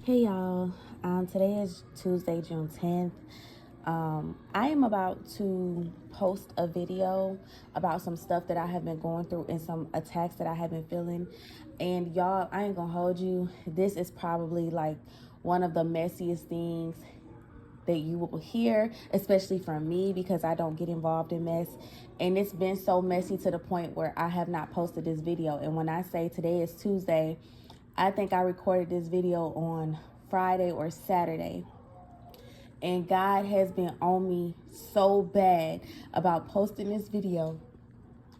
Hey y'all, today is Tuesday, June 10th. I am about to post a video about some stuff that I have been going through and some attacks that I have been feeling. And y'all, I ain't gonna hold you. This is probably like one of the messiest things that you will hear, especially from me, because I don't get involved in mess. And it's been so messy to the point where I have not posted this video. And when I say today is Tuesday, I think I recorded this video on Friday or Saturday. And God has been on me so bad about posting this video.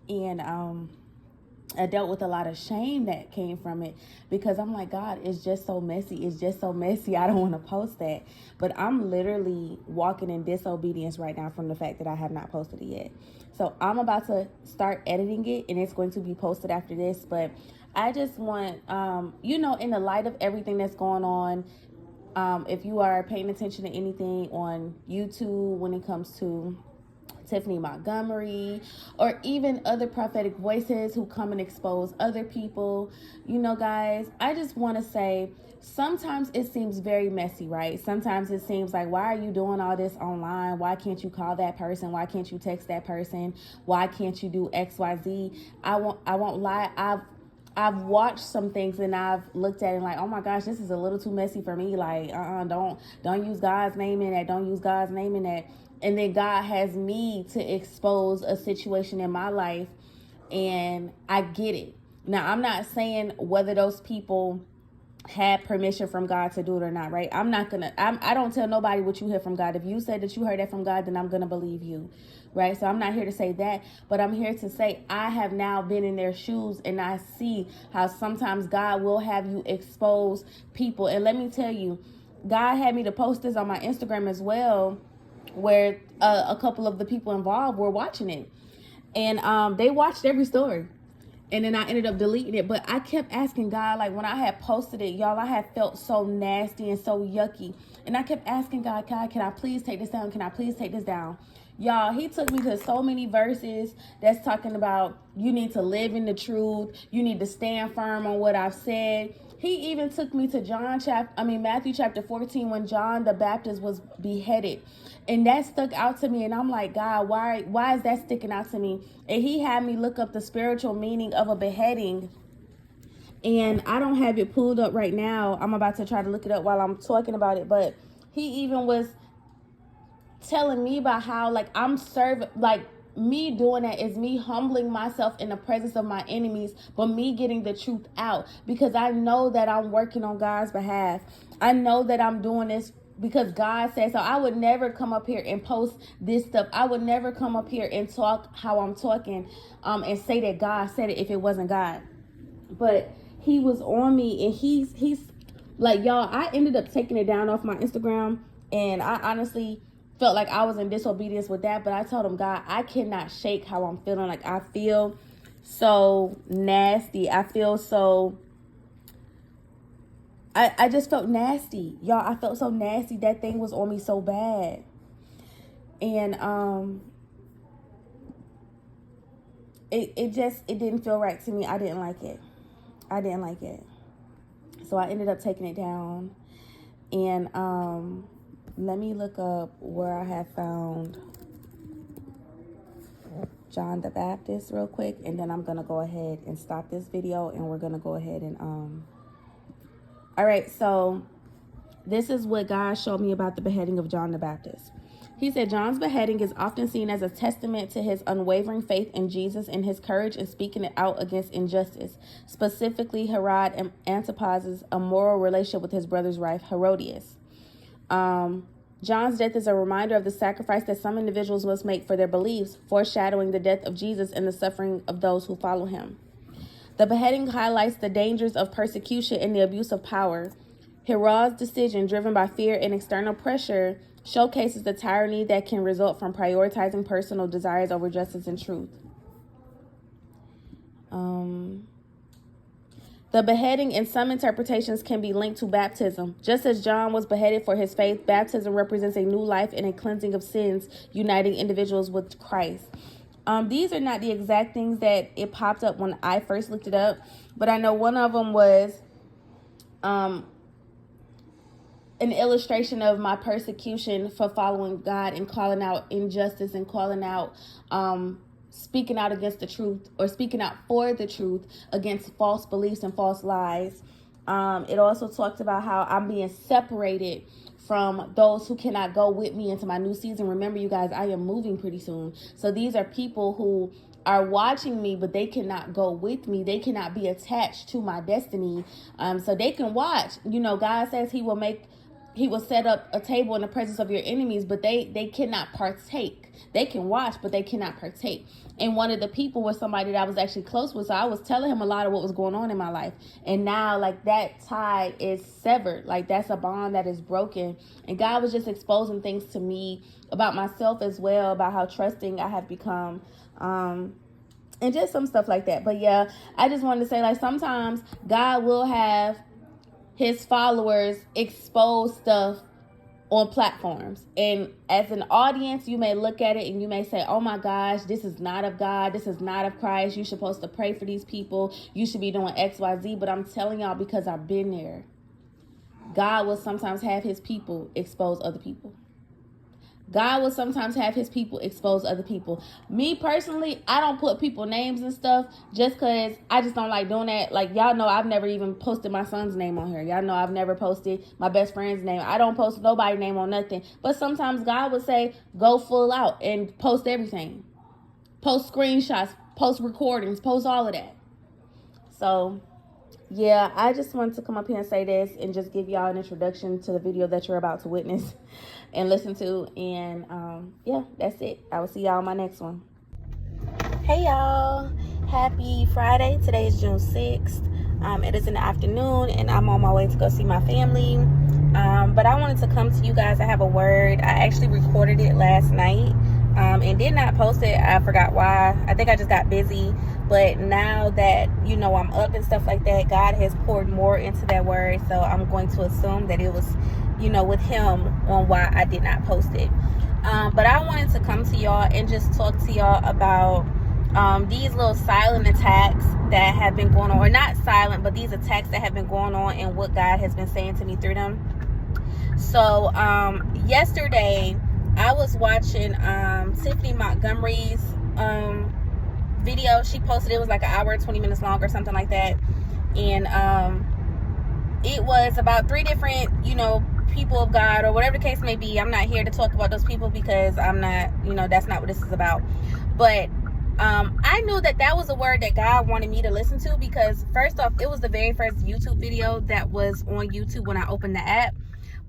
And I dealt with a lot of shame that came from it, because I'm like, God, it's just so messy. It's just so messy. I don't want to post that. But I'm literally walking in disobedience right now from the fact that I have not posted it yet. So I'm about to start editing it, and it's going to be posted after this. But I just want, in the light of everything that's going on, if you are paying attention to anything on YouTube when it comes to Tiffany Montgomery, or even other prophetic voices who come and expose other people, guys, I just want to say, sometimes it seems very messy, right? Sometimes it seems like, why are you doing all this online? Why can't you call that person? Why can't you text that person? Why can't you do XYZ? I won't lie. I've watched some things and I've looked at it like, oh my gosh, this is a little too messy for me. Like, don't use God's name in that. Don't use God's name in that. And then God has me to expose a situation in my life, and I get it. Now, I'm not saying whether those people had permission from God to do it or not, right? I don't tell nobody what you hear from God. If you say that you heard that from God, then I'm going to believe you, right? So I'm not here to say that, but I'm here to say I have now been in their shoes, and I see how sometimes God will have you expose people. And let me tell you, God had me to post this on my Instagram as well, where a couple of the people involved were watching it, and they watched every story. And then I ended up deleting it. But I kept asking God, like when I had posted it, y'all, I had felt so nasty and so yucky. And I kept asking God, can I please take this down? Can I please take this down? Y'all, he took me to so many verses that's talking about you need to live in the truth. You need to stand firm on what I've said. He even took me to Matthew chapter 14, when John the Baptist was beheaded. And that stuck out to me. And I'm like, God, why is that sticking out to me? And he had me look up the spiritual meaning of a beheading. And I don't have it pulled up right now. I'm about to try to look it up while I'm talking about it. But he even was telling me about how, like, I'm serving, like, me doing that is me humbling myself in the presence of my enemies, but me getting the truth out, because I know that I'm working on God's behalf. I know that I'm doing this because God said so. I would never come up here and post this stuff. I would never come up here and talk how I'm talking, and say that God said it if it wasn't God. But he was on me, and he's like, y'all, I ended up taking it down off my Instagram, and I honestly felt like I was in disobedience with that. But I told him, God, I cannot shake how I'm feeling. Like, I feel so nasty. I feel so, I just felt nasty, y'all. I felt so nasty. That thing was on me so bad. And it didn't feel right to me. I didn't like it. So I ended up taking it down. And let me look up where I have found John the Baptist real quick, and then I'm gonna go ahead and stop this video, and we're gonna go ahead and all right, so this is what God showed me about the beheading of John the Baptist. He said John's beheading is often seen as a testament to his unwavering faith in Jesus and his courage in speaking it out against injustice, specifically Herod Antipas's immoral relationship with his brother's wife, Herodias. John's death is a reminder of the sacrifice that some individuals must make for their beliefs, foreshadowing the death of Jesus and the suffering of those who follow him. The beheading highlights the dangers of persecution and the abuse of power. Herod's decision, driven by fear and external pressure, showcases the tyranny that can result from prioritizing personal desires over justice and truth. The beheading in some interpretations can be linked to baptism. Just as John was beheaded for his faith, baptism represents a new life and a cleansing of sins, uniting individuals with Christ. These are not the exact things that it popped up when I first looked it up, but I know one of them was an illustration of my persecution for following God and calling out injustice and calling out speaking out against the truth, or speaking out for the truth against false beliefs and false lies. It also talked about how I'm being separated from those who cannot go with me into my new season. Remember, you guys, I am moving pretty soon. So these are people who are watching me, but they cannot go with me. They cannot be attached to my destiny. So they can watch. You know, God says he will set up a table in the presence of your enemies, but they cannot partake. They can watch, but they cannot partake. And one of the people was somebody that I was actually close with. So I was telling him a lot of what was going on in my life. And now, like, that tie is severed. Like, that's a bond that is broken. And God was just exposing things to me about myself as well, about how trusting I have become. And just some stuff like that. But yeah, I just wanted to say, like, sometimes God will have his followers expose stuff on platforms, and as an audience you may look at it and you may say, oh my gosh, this is not of God, this is not of Christ, you're supposed to pray for these people, you should be doing XYZ. But I'm telling y'all, because I've been there, God will sometimes have his people expose other people. God will sometimes have his people expose other people. Me personally, I don't put people names and stuff just because I just don't like doing that. Like, y'all know I've never even posted my son's name on here. Y'all know I've never posted my best friend's name. I don't post nobody's name on nothing. But sometimes God would say, go full out and post everything. Post screenshots, post recordings, post all of that. So yeah, I just wanted to come up here and say this and just give y'all an introduction to the video that you're about to witness and listen to. And yeah, that's it. I will see y'all on my next one. Hey y'all, happy Friday. Today is June 6th. It is in the afternoon and I'm on my way to go see my family. But I wanted to come to you guys. I have a word. I actually recorded it last night and did not post it. I forgot why. I think I just got busy. But now that, you know, I'm up and stuff like that, God has poured more into that word. So I'm going to assume that it was, you know, with him on why I did not post it. But I wanted to come to y'all and just talk to y'all about these little silent attacks that have been going on, or not silent, but these attacks that have been going on and what God has been saying to me through them. So yesterday I was watching Tiffany Montgomery's video. She posted, it was like an hour and 20 minutes long or something like that. And it was about 3 different, you know, people of God or whatever the case may be. I'm not here to talk about those people because I'm not, you know, that's not what this is about. But I knew that that was a word that God wanted me to listen to because, first off, it was the very first YouTube video that was on YouTube when I opened the app.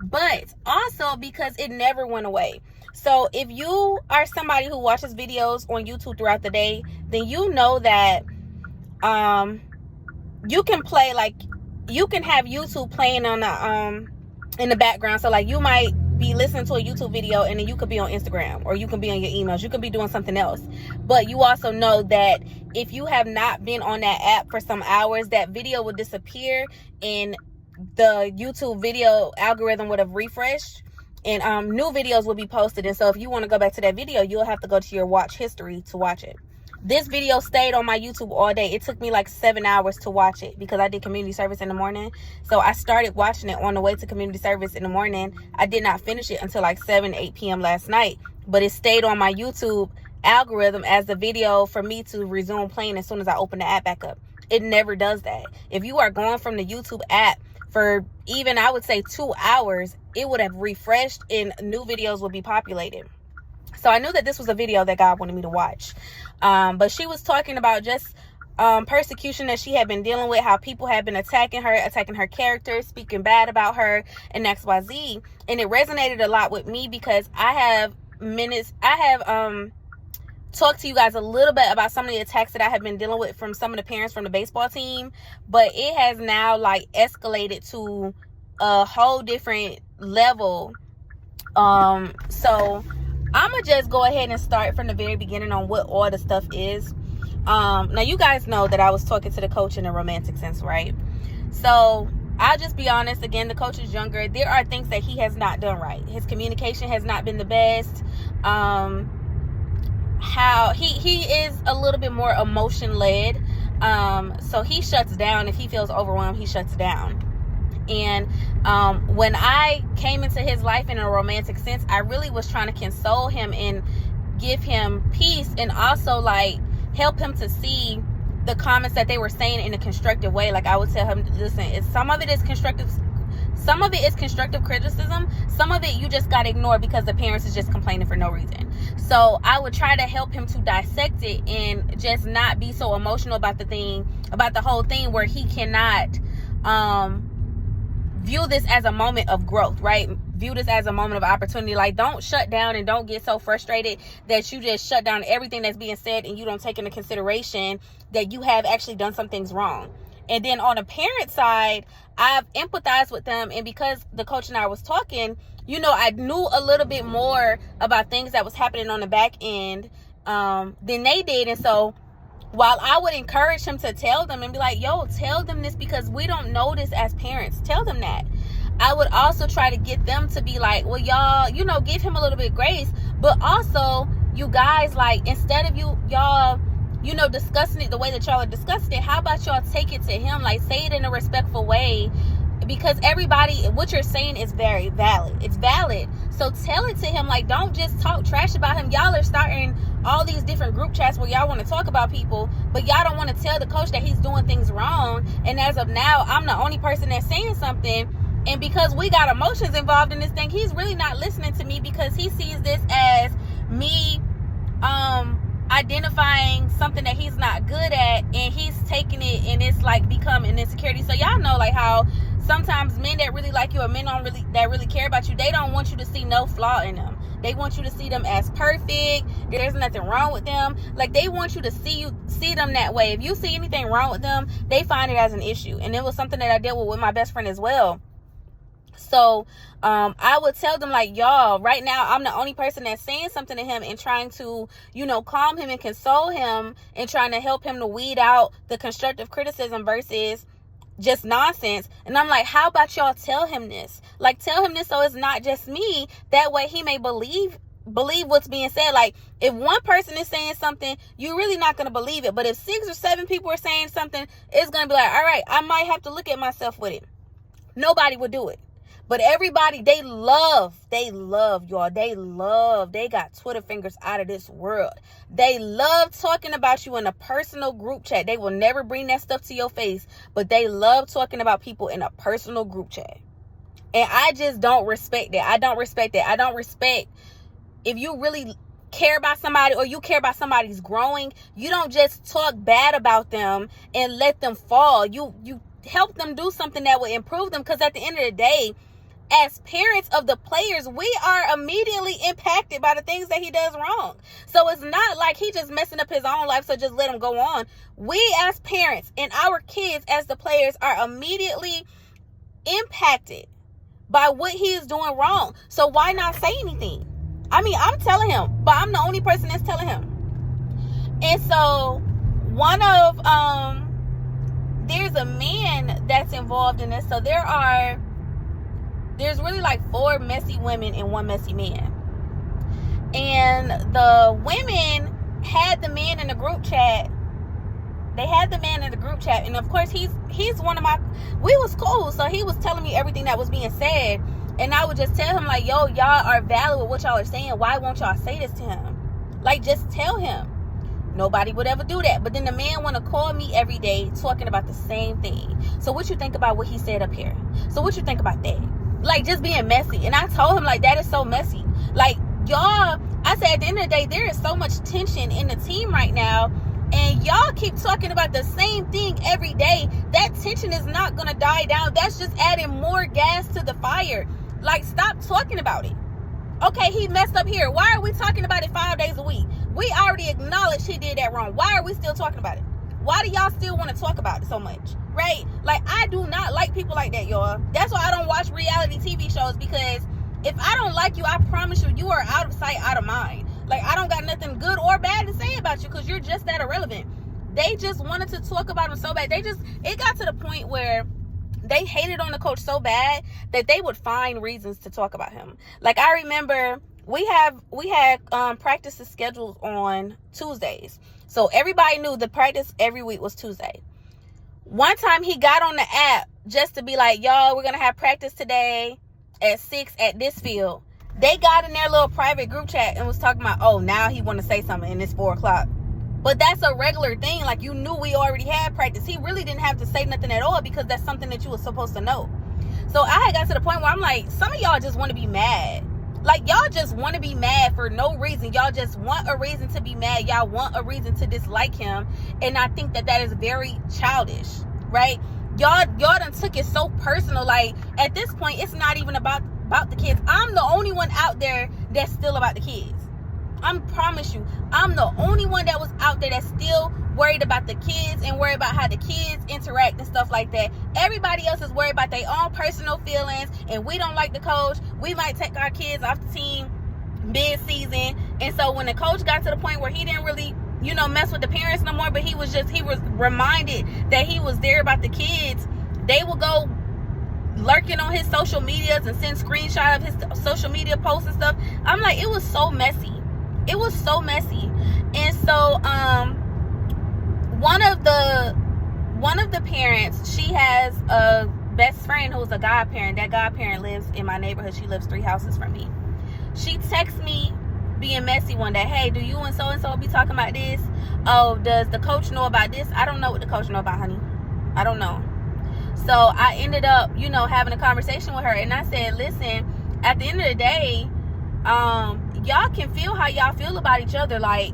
But also because it never went away. So if you are somebody who watches videos on YouTube throughout the day, then you know that you can play, like, you can have YouTube playing on the in the background. So like, you might be listening to a YouTube video and then you could be on Instagram, or you can be on your emails, you could be doing something else. But you also know that if you have not been on that app for some hours, that video will disappear and the YouTube video algorithm would have refreshed and new videos will be posted. And so if you want to go back to that video, you'll have to go to your watch history to watch it. This video stayed on my YouTube all day. It took me like 7 hours to watch it because I did community service in the morning. So I started watching it on the way to community service in the morning. I did not finish it until like 8 p.m. last night, but it stayed on my YouTube algorithm as the video for me to resume playing as soon as I open the app back up. It never does that. If you are going from the YouTube app for even, I would say, 2 hours, it would have refreshed and new videos would be populated. So I knew that this was a video that God wanted me to watch. But she was talking about just persecution that she had been dealing with, how people had been attacking her character, speaking bad about her, and XYZ. And it resonated a lot with me because I have talked to you guys a little bit about some of the attacks that I have been dealing with from some of the parents from the baseball team, but it has now like escalated to a whole different level. So I'm gonna just go ahead and start from the very beginning on what all the stuff is. Now you guys know that I was talking to the coach in a romantic sense, right? So I'll just be honest. Again, the coach is younger. There are things that he has not done right. His communication has not been the best. How he is a little bit more emotion led. So he shuts down. If he feels overwhelmed, he shuts down. And when I came into his life in a romantic sense, I really was trying to console him and give him peace, and also like help him to see the comments that they were saying in a constructive way. Like I would tell him, listen, some of it is constructive criticism. Some of it you just got to ignore because the parents is just complaining for no reason. So I would try to help him to dissect it and just not be so emotional about the whole thing, where he cannot view this as a moment of growth, right? View this as a moment of opportunity. Like, don't shut down and don't get so frustrated that you just shut down everything that's being said and you don't take into consideration that you have actually done some things wrong. And then on the parent side, I've empathized with them, and because the coach and I was talking, you know, I knew a little bit more about things that was happening on the back end than they did. And so while I would encourage him to tell them and be like, yo, tell them this because we don't know this as parents, tell them that, I would also try to get them to be like, well, y'all, you know, give him a little bit of grace. But also, you guys, like, instead of y'all, you know, discussing it the way that y'all are discussing it, how about y'all take it to him? Like, say it in a respectful way, because everybody, what you're saying is very valid. It's valid. So tell it to him. Like, don't just talk trash about him. Y'all are starting all these different group chats where y'all want to talk about people, but y'all don't want to tell the coach that he's doing things wrong. And as of now, I'm the only person that's saying something. And because we got emotions involved in this thing, he's really not listening to me because he sees this as me identifying something that he's not good at, and he's taking it and it's like become an insecurity. So y'all know like how sometimes men that really like you, or men that really care about you, they don't want you to see no flaw in them. They want you to see them as perfect. There's nothing wrong with them. Like, they want you to see them that way. If you see anything wrong with them, they find it as an issue. And it was something that I dealt with my best friend as well. So I would tell them, like, y'all, right now I'm the only person that's saying something to him and trying to, you know, calm him and console him and trying to help him to weed out the constructive criticism versus just nonsense. And I'm like, how about y'all tell him this? Like, tell him this so it's not just me. That way he may believe what's being said. Like, if one person is saying something, you're really not going to believe it. But if 6 or 7 people are saying something, it's going to be like, all right, I might have to look at myself with it. Nobody would do it. But everybody, they love, y'all. They got Twitter fingers out of this world. They love talking about you in a personal group chat. They will never bring that stuff to your face, but they love talking about people in a personal group chat. And I just don't respect that. I don't respect if you really care about somebody, or you care about somebody's growing, you don't just talk bad about them and let them fall. You help them do something that will improve them, because at the end of the day, as parents of the players, we are immediately impacted by the things that he does wrong. So it's not like he just messing up his own life, so just let him go on. We as parents and our kids as the players are immediately impacted by what he is doing wrong. So why not say anything? I mean, I'm telling him, but I'm the only person that's telling him. And so there's a man that's involved in this. So there's really like 4 messy women and 1 messy man. And the women had the man in the group chat. And of course he's one of we was cool. So he was telling me everything that was being said. And I would just tell him like, yo, y'all are valid with what y'all are saying. Why won't y'all say this to him? Like, just tell him. Nobody would ever do that. But then the man want to call me every day talking about the same thing. So what you think about what he said up here? So what you think about that? Like, just being messy. And I told him, like, that is so messy. Like, y'all, I said, at the end of the day, there is so much tension in the team right now, and y'all keep talking about the same thing every day. That tension is not going to die down. That's just adding more gas to the fire. Like, stop talking about it. Okay, he messed up here. Why are we talking about it 5 days a week? We already acknowledged he did that wrong. Why are we still talking about it? Why do y'all still want to talk about it so much? Right? Like, I do not like people like that, y'all. That's why I don't watch reality TV shows, because if I don't like you, I promise you, you are out of sight, out of mind. Like, I don't got nothing good or bad to say about you, because you're just that irrelevant. They just wanted to talk about him so bad. It got to the point where they hated on the coach so bad that they would find reasons to talk about him. Like, I remember we had practices scheduled on Tuesdays. So everybody knew the practice every week was Tuesday. One time he got on the app just to be like, y'all, we're going to have practice today at 6 at this field. They got in their little private group chat and was talking about, oh, now he want to say something and it's 4 o'clock. But that's a regular thing. Like, you knew we already had practice. He really didn't have to say nothing at all because that's something that you were supposed to know. So I had got to the point where I'm like, some of y'all just want to be mad. Like, y'all just want to be mad for no reason. Y'all just want a reason to be mad. Y'all want a reason to dislike him. And I think that is very childish, right? Y'all done took it so personal. Like, at this point, it's not even about the kids. I'm the only one out there that's still about the kids. I promise you, I'm the only one that was out there that's still worried about the kids and worried about how the kids interact and stuff like that. Everybody else is worried about their own personal feelings, and we don't like the coach. We might take our kids off the team mid-season. And so when the coach got to the point where he didn't really, mess with the parents no more, but he was reminded that he was there about the kids, they would go lurking on his social medias and send screenshots of his social media posts and stuff. I'm like, it was so messy. It was so messy. And so one of the parents, she has a best friend who's a godparent. That godparent lives in my neighborhood. She lives 3 houses from me. She texts me being messy one day. Hey, do you and so-and-so be talking about this? Oh, does the coach know about this? I don't know what the coach know about, honey. I don't know. So I ended up, having a conversation with her. And I said, listen, at the end of the day, y'all can feel how y'all feel about each other. Like,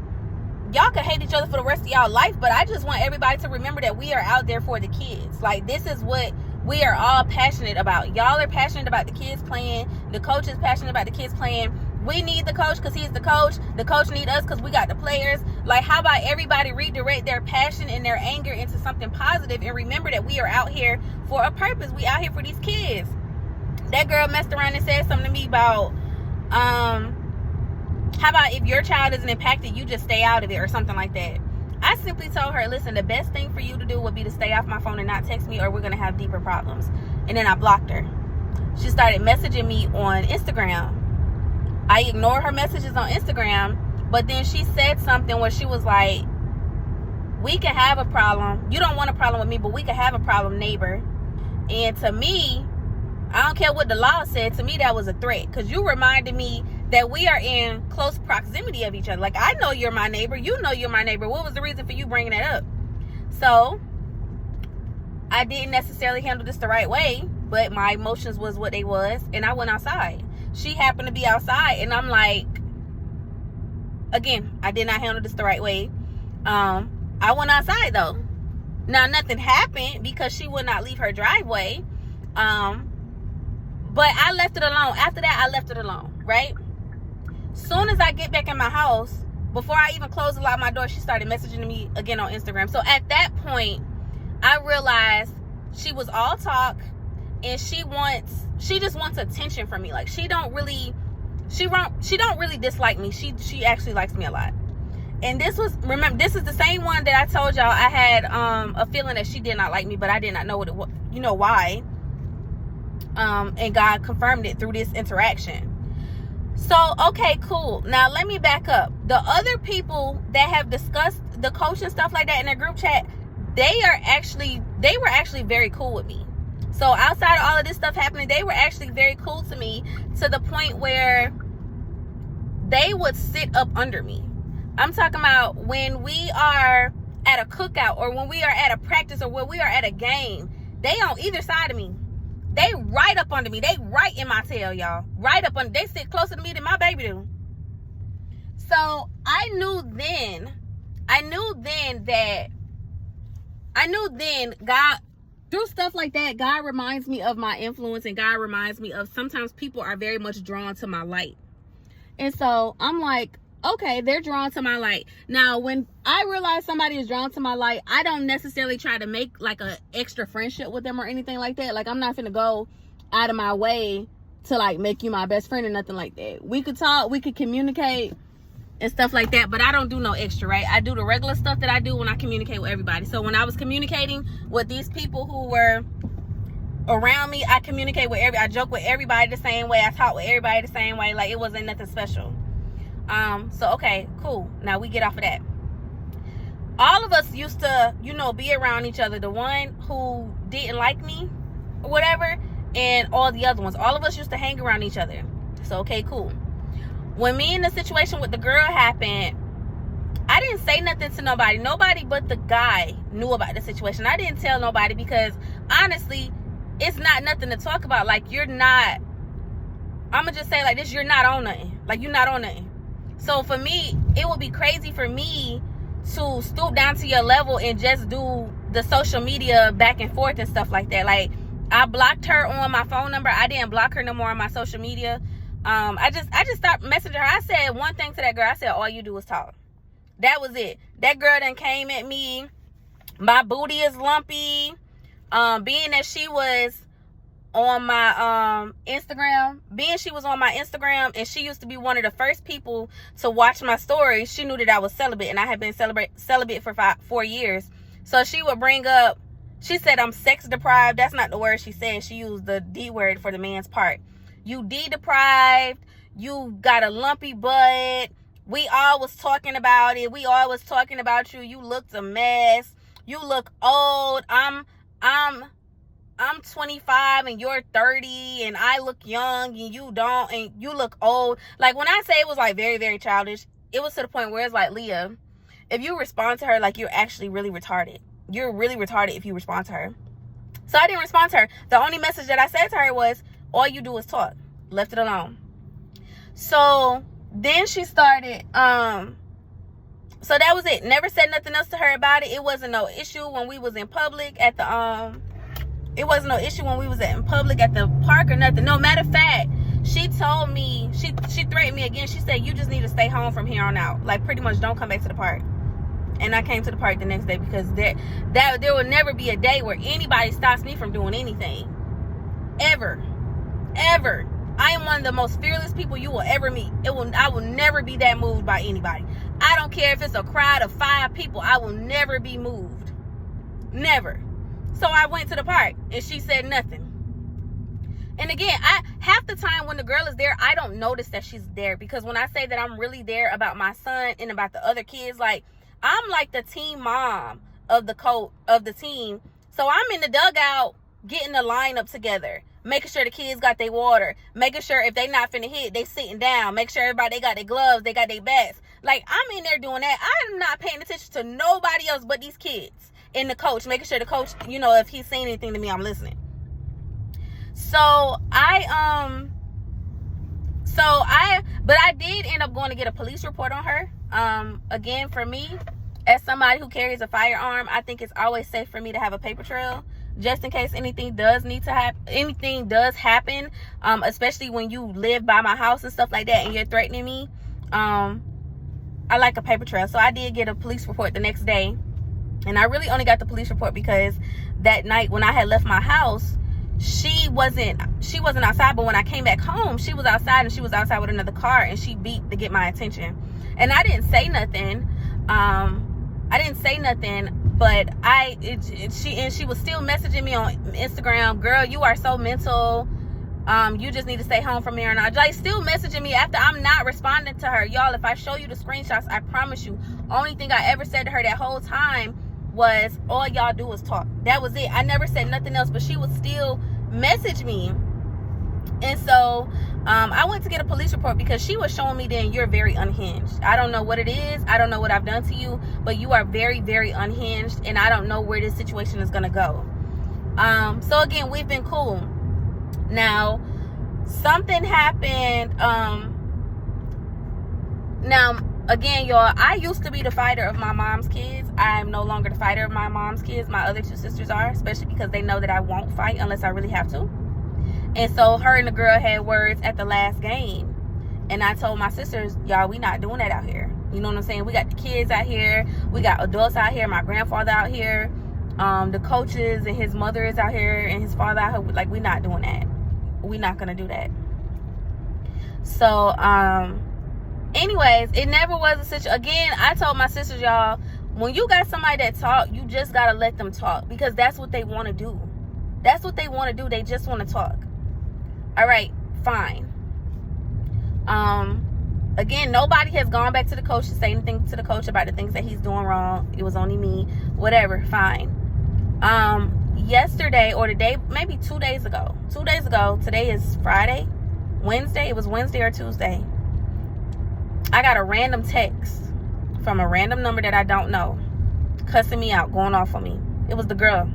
y'all can hate each other for the rest of y'all life, but I just want everybody to remember that we are out there for the kids. Like, this is what we are all passionate about. Y'all are passionate about the kids playing. The coach is passionate about the kids playing. We need the coach because he's the coach. The coach need us because we got the players. Like, how about everybody redirect their passion and their anger into something positive and remember that we are out here for a purpose. We out here for these kids. That girl messed around and said something to me about, how about if your child isn't impacted, you just stay out of it or something like that. I simply told her, listen, the best thing for you to do would be to stay off my phone and not text me, or we're going to have deeper problems. And then I blocked her. She started messaging me on Instagram. I ignored her messages on Instagram, but then she said something where she was like, we can have a problem. You don't want a problem with me, but we can have a problem, neighbor. And to me, I don't care what the law said. To me, that was a threat because you reminded me that we are in close proximity of each other. Like, I know you're my neighbor. You know you're my neighbor. What was the reason for you bringing that up? So I didn't necessarily handle this the right way, but my emotions was what they was, and I went outside. She happened to be outside, and I'm like, again, I did not handle this the right way. I went outside though. Now, nothing happened because she would not leave her driveway. But I left it alone. After that, I left it alone, right? Soon as I get back in my house, before I even closed and locked my door, she started messaging me again on Instagram. So at that point, I realized she was all talk, and she just wants attention from me. Like, she don't really dislike me. She actually likes me a lot. And this is the same one that I told y'all I had a feeling that she did not like me, but I did not know what it was, why. And God confirmed it through this interaction. So, okay, cool. Now let me back up. The other people that have discussed the coach and stuff like that in their group chat, they were actually very cool with me. So outside of all of this stuff happening, they were actually very cool to me, to the point where they would sit up under me. I'm talking about when we are at a cookout, or when we are at a practice, or when we are at a game, they on either side of me. They right up under me. They right in my tail, y'all. Right up under. They sit closer to me than my baby do. So I knew then God, through stuff like that, God reminds me of my influence, and God reminds me of sometimes people are very much drawn to my light. And so I'm like, okay, they're drawn to my light. Now, when I realize somebody is drawn to my light, I don't necessarily try to make like a extra friendship with them or anything like that. Like, I'm not finna go out of my way to like make you my best friend or nothing like that. We could talk, we could communicate and stuff like that, but I don't do no extra, right? I do the regular stuff that I do when I communicate with everybody. So when I was communicating with these people who were around me, I communicate with I joke with everybody the same way. I talk with everybody the same way. Like, it wasn't nothing special. So okay, cool. Now we get off of that. all of us used to, you know, be around each other. The one who didn't like me or whatever, and all the other ones. All of us used to hang around each other. So, okay, cool. When me and the situation with the girl happened, I didn't say nothing to nobody. Nobody but the guy knew about the situation. I didn't tell nobody because, honestly, it's not nothing to talk about. Like, you're not, I'm going to just say like this, you're not on nothing. Like, you're not on nothing. So, for me, it would be crazy for me to stoop down to your level and just do the social media back and forth and stuff like that. Like, I blocked her on my phone number. I didn't block her no more on my social media. I just stopped messaging her. I said one thing to that girl. I said, all you do is talk. That was it. That girl done came at me. My booty is lumpy. Being that she was on my Instagram, and she used to be one of the first people to watch my stories, she knew that I was celibate, and I had been celibate for 4 years. So she would bring up, she said I'm sex deprived. That's not the word she said. She used the D word for the man's part. You D deprived. You got a lumpy butt. We all was talking about it. We all was talking about you. You looked a mess. You look old. I'm 25 and you're 30 and I look young and you don't, and you look old. Like, when I say it was like very, very childish, it was to the point where it's like, Leah, if you respond to her, like, you're actually really retarded. You're really retarded if you respond to her. So I didn't respond to her. The only message that I said to her was, all you do is talk. Left it alone. So then she started, so that was it. Never said nothing else to her about it. It wasn't no issue when we was in public at the, it wasn't no issue when we was in public at the park or nothing. No, matter of fact, she told me, she threatened me again. She said, you just need to stay home from here on out. Like, pretty much don't come back to the park. And I came to the park the next day because there will never be a day where anybody stops me from doing anything. Ever. Ever. I am one of the most fearless people you will ever meet. I will never be that moved by anybody. I don't care if it's a crowd of 5 people. I will never be moved. Never. So I went to the park and she said nothing. And again, half the time when the girl is there, I don't notice that she's there, because when I say that I'm really there about my son and about the other kids, like, I'm like the team mom of the team. So I'm in the dugout getting the lineup together, making sure the kids got their water, making sure if they not finna hit, they sitting down, make sure everybody, they got their gloves, they got their bats. Like, I'm in there doing that. I'm not paying attention to nobody else but these kids and the coach, making sure the coach, you know, if he's saying anything to me, I'm listening. But I did end up going to get a police report on her. Again, for me, as somebody who carries a firearm, I think it's always safe for me to have a paper trail, just in case anything does happen, especially when you live by my house and stuff like that and you're threatening me. I like a paper trail. So I did get a police report the next day, and I really only got the police report because that night when I had left my house, she wasn't outside, but when I came back home, she was outside, and she was outside with another car, and she beeped to get my attention. And I didn't say nothing. But she was still messaging me on Instagram, girl, you are so mental. You just need to stay home from here. And I like still messaging me after I'm not responding to her. Y'all, if I show you the screenshots, I promise you, only thing I ever said to her that whole time was, all y'all do is talk. That was it. I never said nothing else, but she would still message me. And so I went to get a police report because she was showing me then, you're very unhinged. I don't know what it is. I don't know what I've done to you, but you are very, very unhinged, and I don't know where this situation is going to go. So again, we've been cool. Now, something happened. Now, again, y'all, I used to be the fighter of my mom's kids. I am no longer the fighter of my mom's kids. My other 2 sisters are, especially because they know that I won't fight unless I really have to. And so her and the girl had words at the last game. And I told my sisters, y'all, we not doing that out here. You know what I'm saying? We got the kids out here. We got adults out here. My grandfather out here. The coaches and his mother is out here. And his father out here. Like, we not doing that. We not going to do that. So, anyways, it never was a situation. Again, I told my sisters, y'all, when you got somebody that talk, you just got to let them talk. Because that's what they want to do. That's what they want to do. They just want to talk. All right, fine. Again, nobody has gone back to the coach to say anything to the coach about the things that he's doing wrong. It was only me. Whatever, fine. Yesterday, or the day, maybe 2 days ago. 2 days ago, today is Friday, Wednesday. It was Wednesday or Tuesday. I got a random text from a random number that I don't know, cussing me out, going off on me. It was the girl.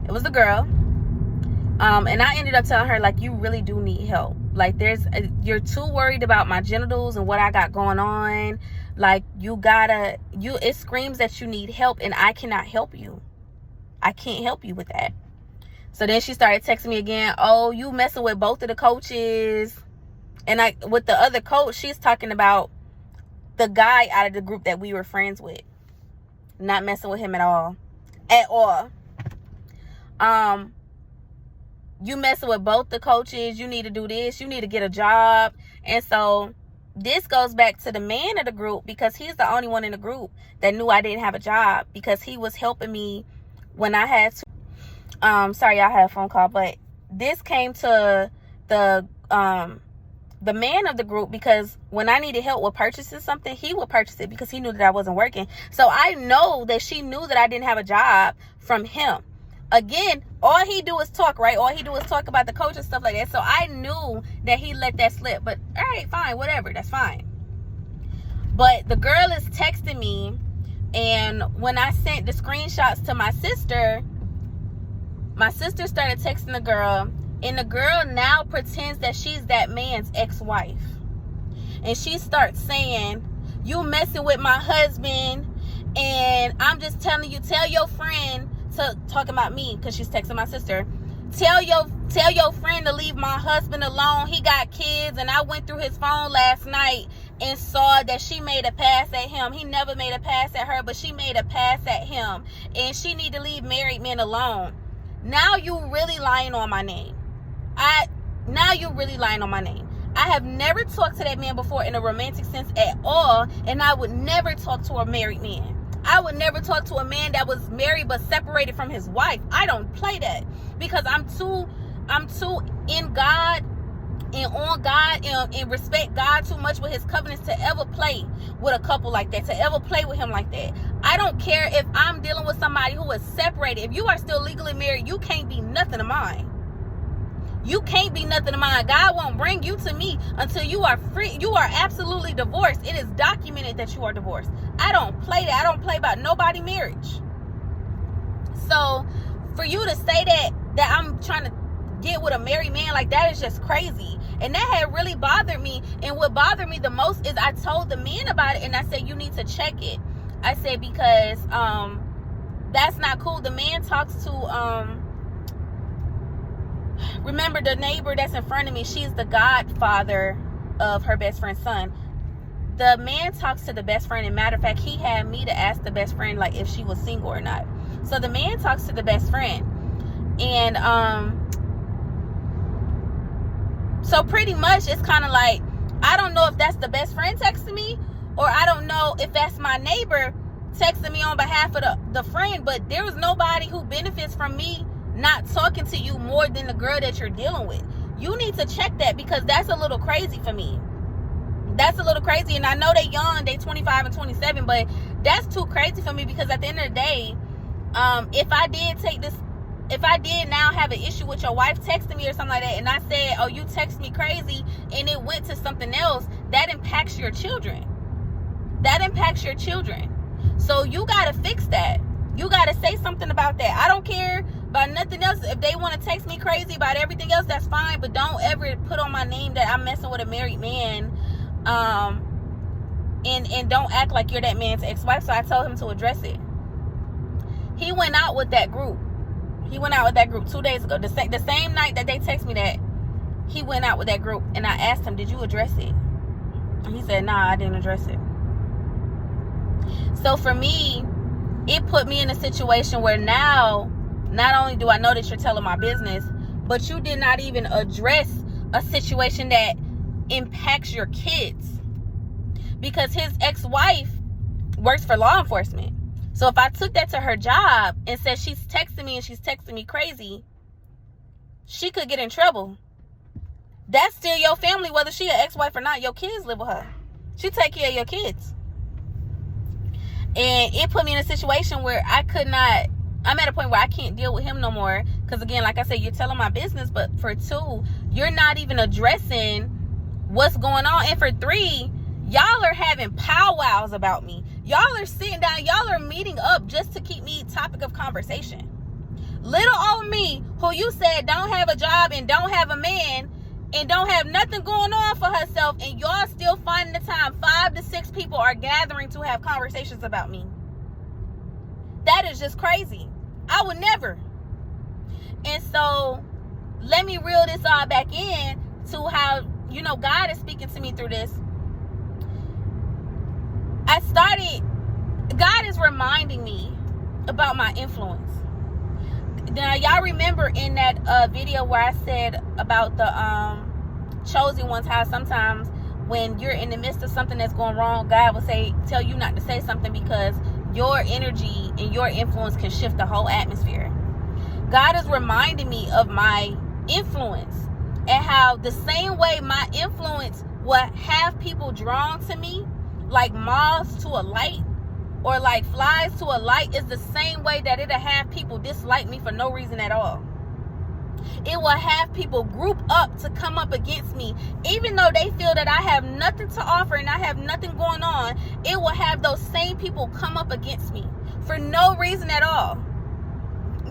It was the girl. And I ended up telling her, like, you really do need help. Like, you're too worried about my genitals and what I got going on. Like, it screams that you need help, and I cannot help you. I can't help you with that. So then she started texting me again. Oh, you messing with both of the coaches. And with the other coach, she's talking about the guy out of the group that we were friends with. Not messing with him at all. At all. You messing with both the coaches. You need to do this. You need to get a job. And so this goes back to the man of the group, because he's the only one in the group that knew I didn't have a job, because he was helping me when I had to. Sorry, y'all had a phone call, but this came to the man of the group, because when I needed help with purchasing something, he would purchase it because he knew that I wasn't working. So I know that she knew that I didn't have a job from him. Again, all he do is talk, right? All he do is talk about the coach and stuff like that. So I knew that he let that slip. But all right, fine, whatever, that's fine. But the girl is texting me, and when I sent the screenshots to my sister started texting the girl, and the girl now pretends that she's that man's ex-wife. And she starts saying, you messing with my husband, and I'm just telling you, tell your friend to, talking about me, because she's texting my sister, tell your friend to leave my husband alone. He got kids, and I went through his phone last night and saw that she made a pass at him. He never made a pass at her, but she made a pass at him, and she need to leave married men alone. Now you really lying on my name. Now you're really lying on my name. I have never talked to that man before in a romantic sense at all, and I would never talk to a married man. I would never talk to a man that was married but separated from his wife. I don't play that, because I'm too in God and on God and respect God too much with his covenants to ever play with a couple like that, to ever play with him like that. I don't care if I'm dealing with somebody who is separated. If you are still legally married, you can't be nothing of mine. You can't be nothing of mine. God won't bring you to me until you are free. You are absolutely divorced. It is documented that you are divorced. I don't play that. I don't play about nobody's marriage. So for you to say that I'm trying to get with a married man, like, that is just crazy. And that had really bothered me. And what bothered me the most is I told the man about it, and I said, you need to check it. I said, because that's not cool. The man talks to remember the neighbor that's in front of me, she's the godfather of her best friend's son. The man talks to the best friend, and matter of fact, he had me to ask the best friend, like, if she was single or not. So the man talks to the best friend, and so pretty much it's kind of like, I don't know if that's the best friend texting me, or I don't know if that's my neighbor texting me on behalf of the friend, but there was nobody who benefits from me not talking to you more than the girl that you're dealing with. You need to check that, because that's a little crazy for me. That's a little crazy. And I know they young, they 25 and 27, but that's too crazy for me, because at the end of the day, if I did now have an issue with your wife texting me or something like that, and I said, oh, you text me crazy, and it went to something else, that impacts your children. That impacts your children. So you got to fix that. You got to say something about that. I don't care about nothing else. If they want to text me crazy about everything else, that's fine. But don't ever put on my name that I'm messing with a married man. And don't act like you're that man's ex-wife. So I told him to address it. He went out with that group. He went out with that group 2 days ago. The same night that they text me that, he went out with that group. And I asked him, did you address it? And he said, nah, I didn't address it. So for me, it put me in a situation where now, not only do I know that you're telling my business, but you did not even address a situation that impacts your kids. Because his ex-wife works for law enforcement. So if I took that to her job and said she's texting me and she's texting me crazy, she could get in trouble. That's still your family, whether she an ex-wife or not. Your kids live with her. She take care of your kids. And it put me in a situation where I'm at a point where I can't deal with him no more. Because again, like I said, you're telling my business. But for 2, you're not even addressing what's going on. And for 3, y'all are having powwows about me. Y'all are sitting down. Y'all are meeting up just to keep me topic of conversation. Little old me, who you said don't have a job and don't have a man and don't have nothing going on for herself, and y'all still finding the time. 5 to 6 people are gathering to have conversations about me. That is just crazy. I would never. And so let me reel this all back in to how, God is speaking to me through this. God is reminding me about my influence. Now, y'all remember in that video where I said about the chosen ones, how sometimes when you're in the midst of something that's going wrong, God will tell you not to say something because your energy and your influence can shift the whole atmosphere. God is reminding me of my influence and how the same way my influence will have people drawn to me like moths to a light, or like flies to a light, is the same way that it'll have people dislike me for no reason at all. It will have people group up to come up against me, even though they feel that I have nothing to offer and I have nothing going on. It will have those same people come up against me for no reason at all.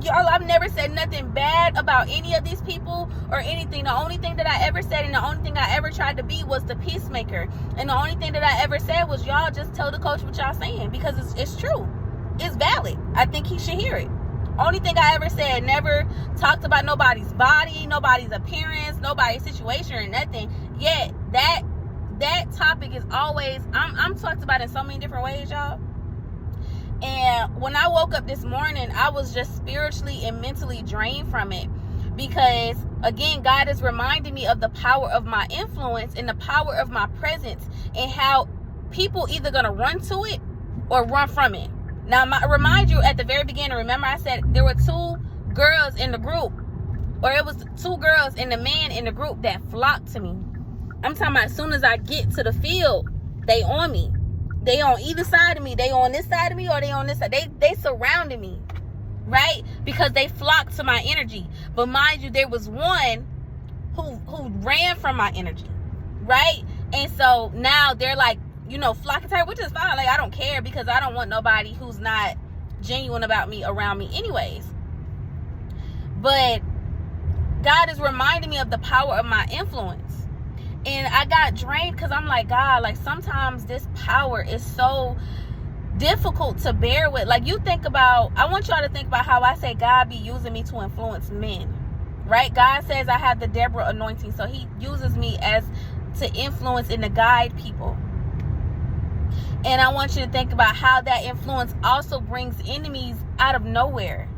Y'all, I've never said nothing bad about any of these people or anything. The only thing that I ever said and the only thing I ever tried to be was the peacemaker. And the only thing that I ever said was, y'all just tell the coach what y'all saying, because it's true. It's valid. I think he should hear it. Only thing I ever said, never talked about nobody's body, nobody's appearance, nobody's situation or nothing. Yet that topic is always, I'm talked about in so many different ways, y'all. And when I woke up this morning, I was just spiritually and mentally drained from it. Because, again, God is reminding me of the power of my influence and the power of my presence and how people either going to run to it or run from it. Now, I remind you at the very beginning, remember I said there were 2 girls in the group, or it was 2 girls and the man in the group that flocked to me. I'm talking about as soon as I get to the field, they on me. They on either side of me. They on this side of me or they on this side. They surrounded me, right? Because they flocked to my energy. But mind you, there was one who ran from my energy, right? And so now they're like, flocking to her, which is fine. Like, I don't care, because I don't want nobody who's not genuine about me around me anyways. But God is reminding me of the power of my influence. And I got drained because I'm like, God, like sometimes this power is so difficult to bear with. Like, I want y'all to think about how I say God be using me to influence men, right? God says I have the Deborah anointing, so he uses me to influence and to guide people. And I want you to think about how that influence also brings enemies out of nowhere.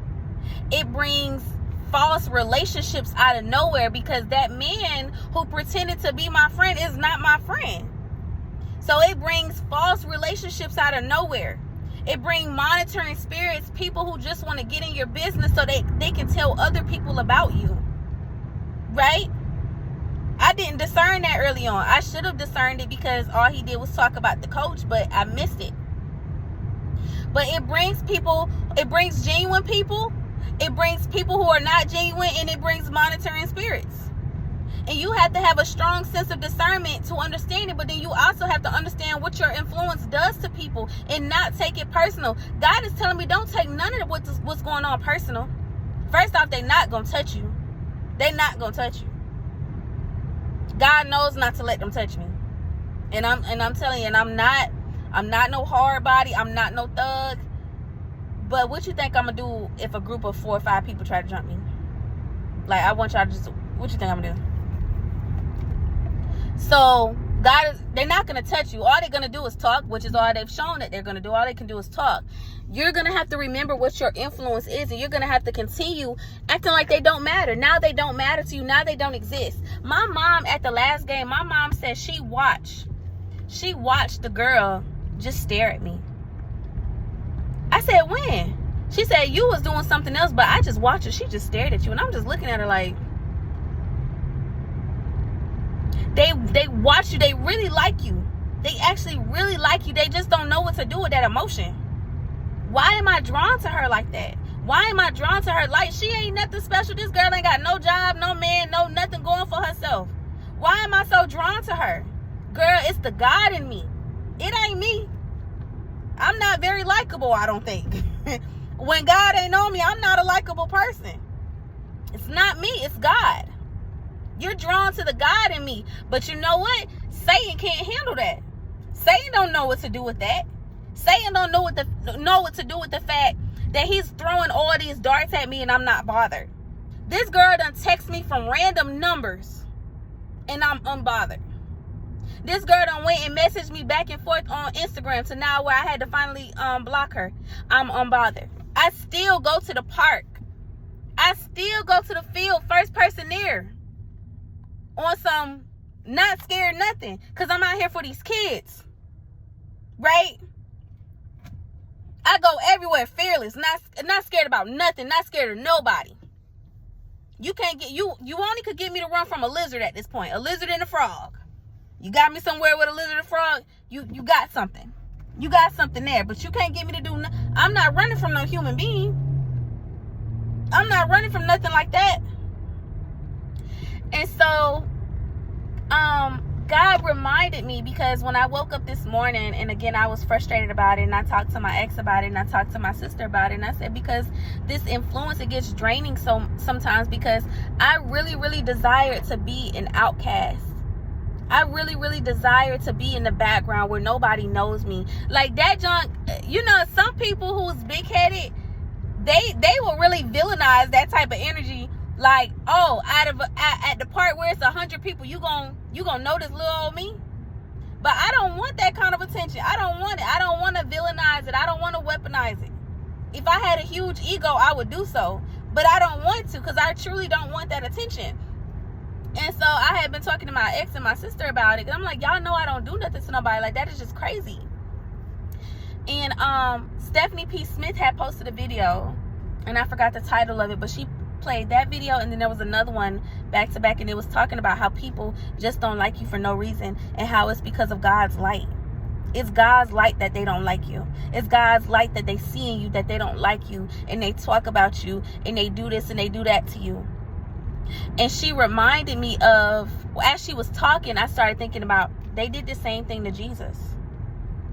It brings false relationships out of nowhere, because that man who pretended to be my friend is not my friend. So it brings false relationships out of nowhere. It brings monitoring spirits, people who just want to get in your business so they can tell other people about you, right? I didn't discern that early on. I should have discerned it, because all he did was talk about the coach, but I missed it. But it brings genuine people. It brings people who are not genuine, and it brings monitoring spirits. And you have to have a strong sense of discernment to understand it, but then you also have to understand what your influence does to people and not take it personal. God is telling me, don't take none of what's going on personal. First off, they're not going to touch you. They're not going to touch you. God knows not to let them touch me. And I'm telling you, and I'm not no hard body. I'm not no thug. But what you think I'm going to do if a group of 4 or 5 people try to jump me? Like, I want y'all to what you think I'm going to do? So, they're not going to touch you. All they're going to do is talk, which is all they've shown that they're going to do. All they can do is talk. You're going to have to remember what your influence is, and you're going to have to continue acting like they don't matter. Now they don't matter to you. Now they don't exist. My mom, at the last game, my mom said she watched the girl just stare at me. I said, when? She said, you was doing something else, but I just watched her. She just stared at you. And I'm just looking at her like, they watch you. They really like you. They actually really like you. They just don't know what to do with that emotion. Why am I drawn to her like that? Why am I drawn to her like she ain't nothing special? This girl ain't got no job, no man, no nothing going for herself. Why am I so drawn to her? Girl, it's the God in me. It ain't me. I'm not very likable, I don't think. When God ain't on me, I'm not a likable person. It's not me, it's God. You're drawn to the God in me. But you know what? Satan can't handle that. Satan don't know what to do with that. Satan don't know what to do with the fact that he's throwing all these darts at me and I'm not bothered. This girl done text me from random numbers and I'm unbothered. This girl done went and messaged me back and forth on Instagram to now where I had to finally block her. I'm unbothered. I still go to the park. I still go to the field, first person there. On some not scared nothing. Because I'm out here for these kids. Right? I go everywhere fearless. Not scared about nothing. Not scared of nobody. You can't get you only could get me to run from a lizard at this point. A lizard and a frog. You got me somewhere with a lizard and a frog, you got something. You got something there. But you can't get me to do nothing. I'm not running from no human being. I'm not running from nothing like that. And so God reminded me, because when I woke up this morning, and again I was frustrated about it, and I talked to my ex about it, and I talked to my sister about it, and I said, because this influence, it gets draining sometimes, because I really, really desire to be an outcast. I really, really desire to be in the background where nobody knows me. Like that junk, you know, some people who's big-headed, they will really villainize that type of energy. Like, oh, at the part where it's 100 people, you gonna notice little old me. But I don't want that kind of attention. I don't want it. I don't want to villainize it. I don't want to weaponize it. If I had a huge ego, I would do so. But I don't want to, because I truly don't want that attention. And so I had been talking to my ex and my sister about it. And I'm like, y'all know I don't do nothing to nobody. Like, that is just crazy. And Stephanie P. Smith had posted a video, and I forgot the title of it, but she played that video, and then there was another one back to back, and it was talking about how people just don't like you for no reason, and how it's because of God's light. It's God's light that they don't like you. It's God's light that they see in you that they don't like you, and they talk about you, and they do this and they do that to you. And she reminded me of, as she was talking, I started thinking about, they did the same thing to Jesus.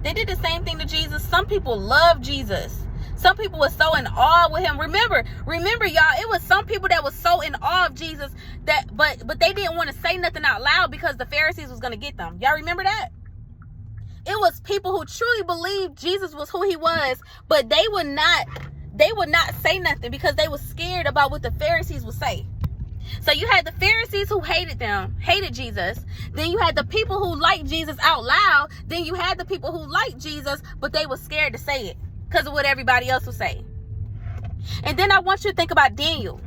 They did the same thing to Jesus. Some people love Jesus. Some people were so in awe with him. Remember, y'all, it was some people that was so in awe of Jesus that, but they didn't want to say nothing out loud because the Pharisees was going to get them. Y'all remember that? It was people who truly believed Jesus was who he was, but they would not say nothing because they were scared about what the Pharisees would say. So you had the Pharisees who hated Jesus. Then you had the people who liked Jesus out loud. Then you had the people who liked Jesus, but they were scared to say it because of what everybody else would say. And then I want you to think about Daniel.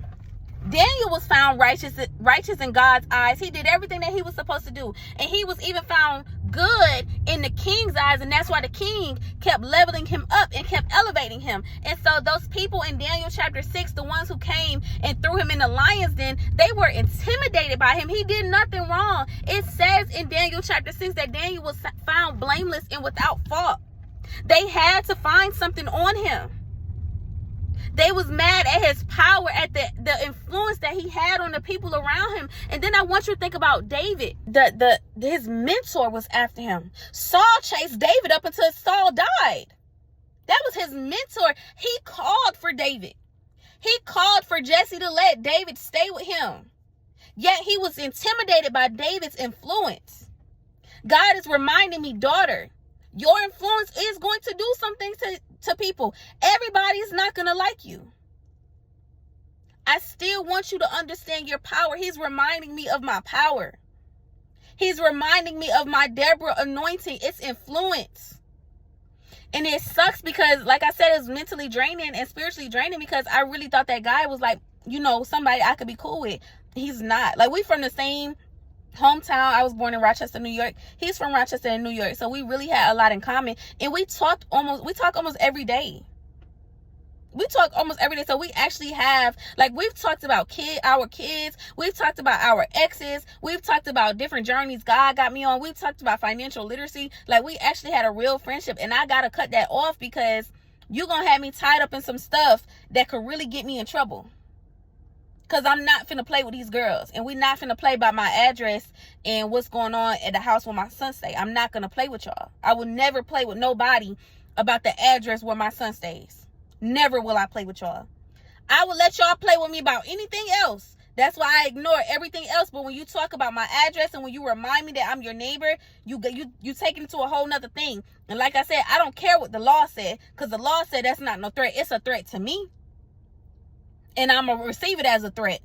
Daniel was found righteous in God's eyes. He did everything that he was supposed to do. And he was even found good in the king's eyes. And that's why the king kept leveling him up and kept elevating him. And so those people in Daniel chapter 6, the ones who came and threw him in the lion's den, they were intimidated by him. He did nothing wrong. It says in Daniel chapter 6 that Daniel was found blameless and without fault. They had to find something on him. They was mad at his power, at the influence that he had on the people around him. And then I want you to think about David. His mentor was after him. Saul chased David up until Saul died. That was his mentor. He called for David. He called for Jesse to let David stay with him. Yet he was intimidated by David's influence. God is reminding me, daughter, your influence is going to do some things to people. Everybody's not going to like you. I still want you to understand your power. He's reminding me of my power. He's reminding me of my Deborah anointing. It's influence. And it sucks because, like I said, it's mentally draining and spiritually draining because I really thought that guy was like, you know, somebody I could be cool with. He's not. Like, we from the same hometown. I was born in Rochester, New York. He's from Rochester in New York. So we really had a lot in common. And we talk almost every day. We talk almost every day. So we actually have, like, we've talked about our kids. We've talked about our exes. We've talked about different journeys God got me on. We've talked about financial literacy. Like, we actually had a real friendship, and I got to cut that off because you're going to have me tied up in some stuff that could really get me in trouble. Because I'm not finna play with these girls. And we not finna play by my address and what's going on at the house where my son stay. I'm not going to play with y'all. I will never play with nobody about the address where my son stays. Never will I play with y'all. I will let y'all play with me about anything else. That's why I ignore everything else. But when you talk about my address and when you remind me that I'm your neighbor, you take it to a whole nother thing. And like I said, I don't care what the law said, because the law said that's not no threat. It's a threat to me. And I'm going to receive it as a threat.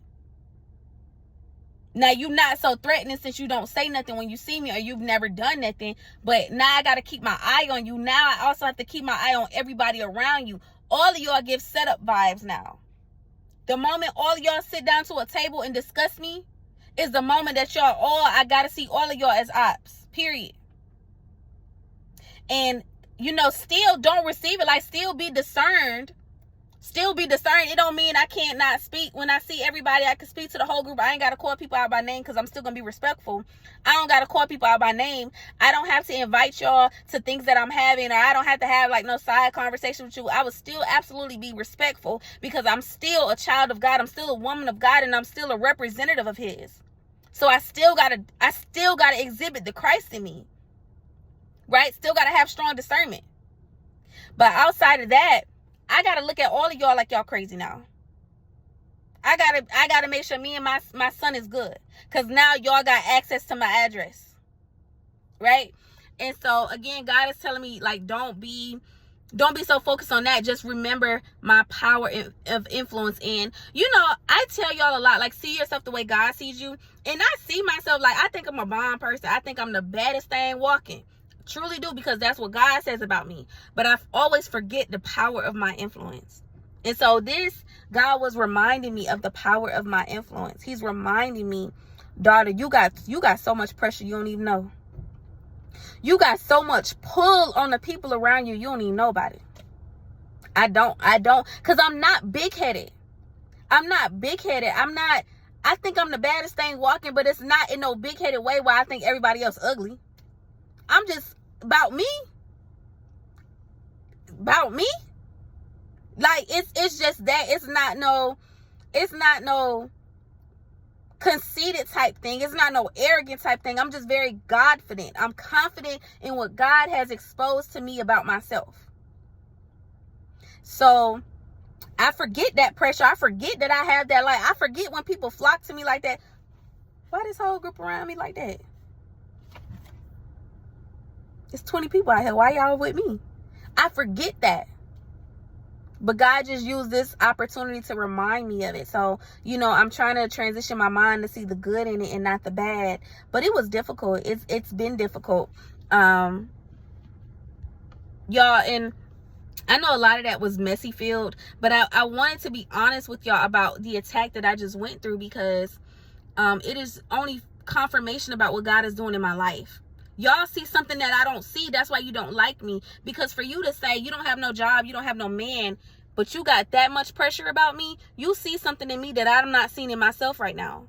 Now, you're not so threatening since you don't say nothing when you see me, or you've never done nothing. But now I got to keep my eye on you. Now I also have to keep my eye on everybody around you. All of y'all give setup vibes now. The moment all of y'all sit down to a table and discuss me is the moment that I got to see all of y'all as ops. Period. And, still don't receive it. Like, still be discerned. Still be discerning. It don't mean I can't not speak. When I see everybody, I can speak to the whole group. I ain't got to call people out by name because I'm still going to be respectful. I don't got to call people out by name. I don't have to invite y'all to things that I'm having, or I don't have to have like no side conversation with you. I would still absolutely be respectful because I'm still a child of God. I'm still a woman of God, and I'm still a representative of His. So I still got to exhibit the Christ in me. Right? Still got to have strong discernment. But outside of that, I got to look at all of y'all like y'all crazy now. I got to make sure me and my son is good. Because now y'all got access to my address. Right? And so, again, God is telling me, like, don't be so focused on that. Just remember my power of influence. And, I tell y'all a lot, like, see yourself the way God sees you. And I see myself, like, I think I'm a bomb person. I think I'm the baddest thing walking. Truly do, because that's what God says about me. But I always forget the power of my influence. And so God was reminding me of the power of my influence. He's reminding me, daughter, you got so much pressure you don't even know. You got so much pull on the people around you, you don't even know about it. I don't, because I'm not big-headed. I think I'm the baddest thing walking, but it's not in no big-headed way where I think everybody else ugly. I'm just about me. Like, it's just that. It's not no conceited type thing. It's not no arrogant type thing. I'm just very Godfident. I'm confident in what God has exposed to me about myself. So I forget that pressure. I forget that I have that. Like, I forget when people flock to me like that. Why this whole group around me like that? It's 20 people out here. Why y'all with me? I forget that. But God just used this opportunity to remind me of it. So, I'm trying to transition my mind to see the good in it and not the bad. But it was difficult. It's been difficult. Y'all, and I know a lot of that was messy filled. But I wanted to be honest with y'all about the attack that I just went through, because it is only confirmation about what God is doing in my life. Y'all see something that I don't see. That's why you don't like me. Because for you to say you don't have no job, you don't have no man, but you got that much pressure about me, you see something in me that I'm not seeing in myself right now.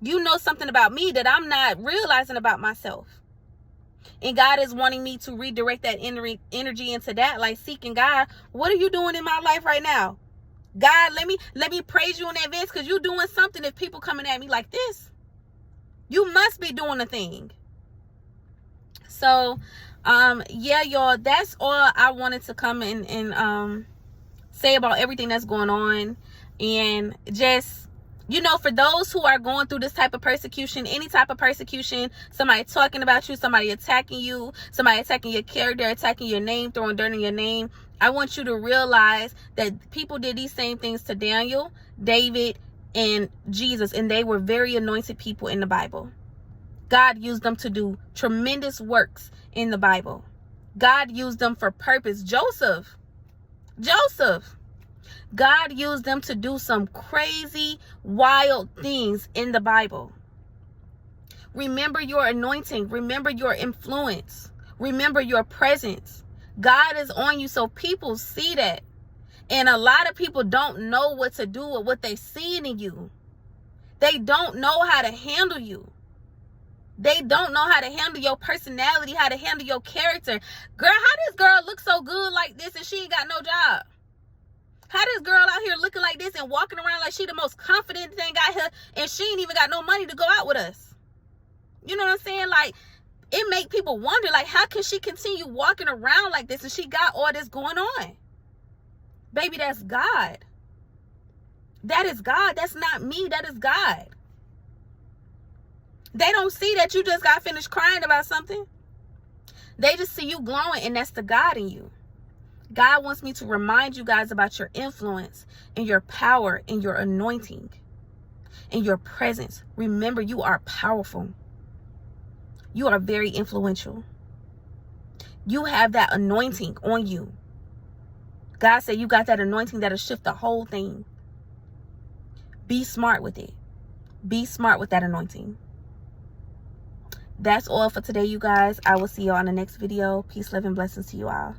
You know something about me that I'm not realizing about myself. And God is wanting me to redirect that energy into that, like seeking God. What are you doing in my life right now? God, let me praise you in advance, because you're doing something. If people coming at me like this, you must be doing a thing. So, yeah, y'all, that's all I wanted to come and say about everything that's going on. And just, for those who are going through this type of persecution, any type of persecution, somebody talking about you, somebody attacking you, somebody attacking your character, attacking your name, throwing dirt in your name, I want you to realize that people did these same things to Daniel, David, and Jesus, and they were very anointed people in the Bible. God used them to do tremendous works in the Bible. God used them for purpose. Joseph. God used them to do some crazy, wild things in the Bible. Remember your anointing. Remember your influence. Remember your presence. God is on you, so people see that. And a lot of people don't know what to do with what they seeing in you. They don't know how to handle you. They don't know how to handle your personality, how to handle your character. Girl, how this girl look so good like this and she ain't got no job? How this girl out here looking like this and walking around like she the most confident thing out here and she ain't even got no money to go out with us? You know what I'm saying? Like, it make people wonder, like, how can she continue walking around like this and she got all this going on? Baby, that's God. That is God. That's not me. That is God. They don't see that you just got finished crying about something. They just see you glowing, and that's the God in you. God wants me to remind you guys about your influence and your power and your anointing and your presence. Remember, you are powerful. You are very influential. You have that anointing on you. God said you got that anointing that'll shift the whole thing. Be smart with it. Be smart with that anointing. That's all for today, you guys. I will see you on the next video. Peace, love, and blessings to you all.